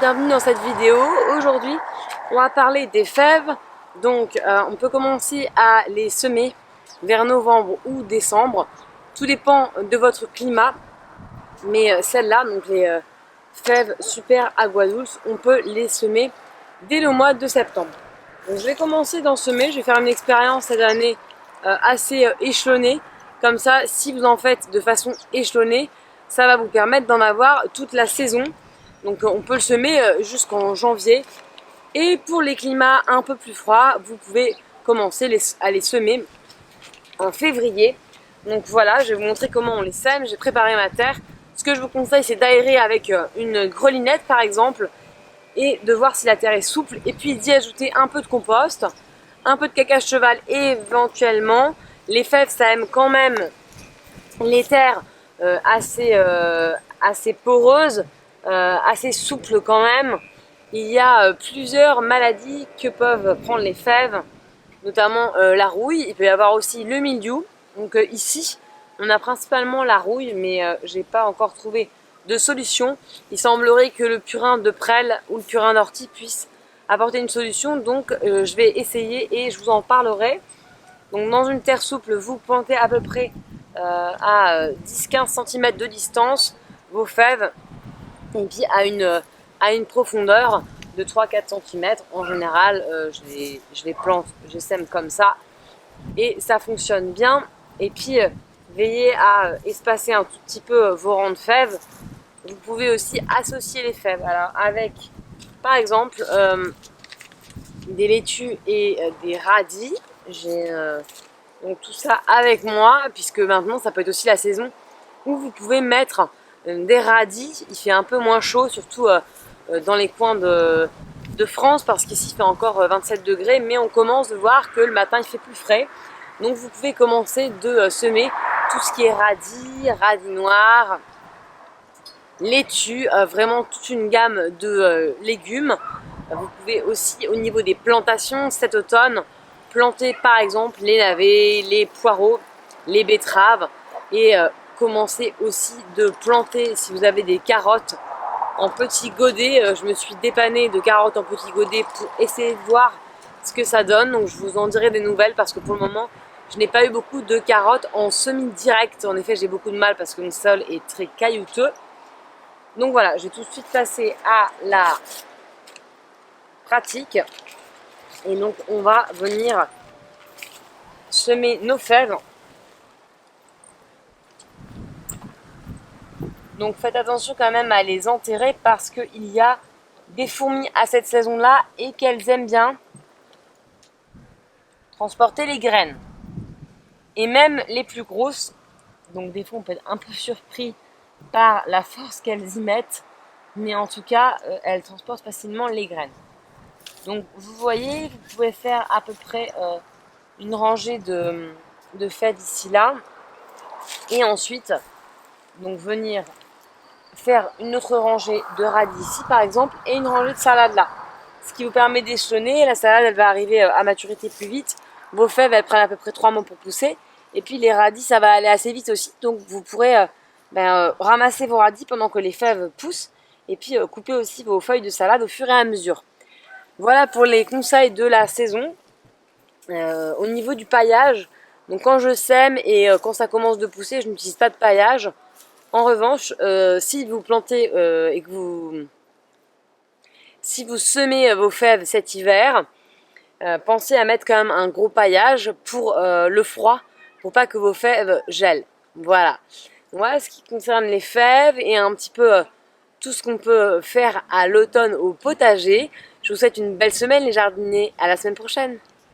bienvenue dans cette vidéo. Aujourd'hui, on va parler des fèves. Donc, on peut commencer à les semer vers novembre ou décembre. Tout dépend de votre climat. Mais celles-là, donc les fèves super agua dulce, on peut les semer dès le mois de septembre. Donc, je vais commencer d'en semer. Je vais faire une expérience cette année assez échelonnée. Comme ça, si vous en faites de façon échelonnée, ça va vous permettre d'en avoir toute la saison. Donc on peut le semer jusqu'en janvier. Et pour les climats un peu plus froids, vous pouvez commencer à les semer en février. Donc voilà, je vais vous montrer comment on les sème. J'ai préparé ma terre. Ce que je vous conseille, c'est d'aérer avec une grelinette par exemple et de voir si la terre est souple. Et puis d'y ajouter un peu de compost, un peu de caca de cheval éventuellement. Les fèves, ça aime quand même les terres assez poreuses, assez souples quand même. Il y a plusieurs maladies que peuvent prendre les fèves, notamment la rouille. Il peut y avoir aussi le mildiou. Donc ici, on a principalement la rouille, mais j'ai pas encore trouvé de solution. Il semblerait que le purin de prêle ou le purin d'ortie puisse apporter une solution. Donc je vais essayer et je vous en parlerai. Donc dans une terre souple, vous plantez à peu près à 10-15 cm de distance vos fèves et puis à une profondeur de 3-4 cm. En général, je les plante, je sème comme ça et ça fonctionne bien. Et puis veillez à espacer un tout petit peu vos rangs de fèves. Vous pouvez aussi associer les fèves. Alors avec par exemple des laitues et des radis. J'ai donc tout ça avec moi, puisque maintenant ça peut être aussi la saison où vous pouvez mettre des radis. Il fait un peu moins chaud, surtout dans les coins de France, parce qu'ici il fait encore 27 degrés, mais on commence de voir que le matin il fait plus frais. Donc vous pouvez commencer de semer tout ce qui est radis noirs, laitue, vraiment toute une gamme de légumes. Vous pouvez aussi, au niveau des plantations cet automne, planter par exemple les navets, les poireaux, les betteraves et commencer aussi de planter, si vous avez des carottes en petits godets. Je me suis dépannée de carottes en petits godets pour essayer de voir ce que ça donne. Donc je vous en dirai des nouvelles parce que pour le moment, je n'ai pas eu beaucoup de carottes en semi-direct. En effet, j'ai beaucoup de mal parce que mon sol est très caillouteux. Donc voilà, je vais tout de suite passer à la pratique. Et donc on va venir semer nos fèves. Donc faites attention quand même à les enterrer parce qu'il y a des fourmis à cette saison-là et qu'elles aiment bien transporter les graines. Et même les plus grosses, donc des fois on peut être un peu surpris par la force qu'elles y mettent, mais en tout cas elles transportent facilement les graines. Donc vous voyez, vous pouvez faire à peu près une rangée de fèves ici là, et ensuite donc venir faire une autre rangée de radis ici par exemple, et une rangée de salade là, ce qui vous permet d'échelonner. La salade elle va arriver à maturité plus vite, vos fèves elles prennent à peu près 3 mois pour pousser, et puis les radis ça va aller assez vite aussi, donc vous pourrez ramasser vos radis pendant que les fèves poussent, et puis couper aussi vos feuilles de salade au fur et à mesure. Voilà pour les conseils de la saison. Au niveau du paillage, donc quand je sème et quand ça commence de pousser, je n'utilise pas de paillage. En revanche, si vous plantez et que si vous semez vos fèves cet hiver, pensez à mettre quand même un gros paillage pour le froid, pour pas que vos fèves gèlent. Voilà. Voilà ce qui concerne les fèves et un petit peu tout ce qu'on peut faire à l'automne au potager. Je vous souhaite une belle semaine les jardiniers, à la semaine prochaine.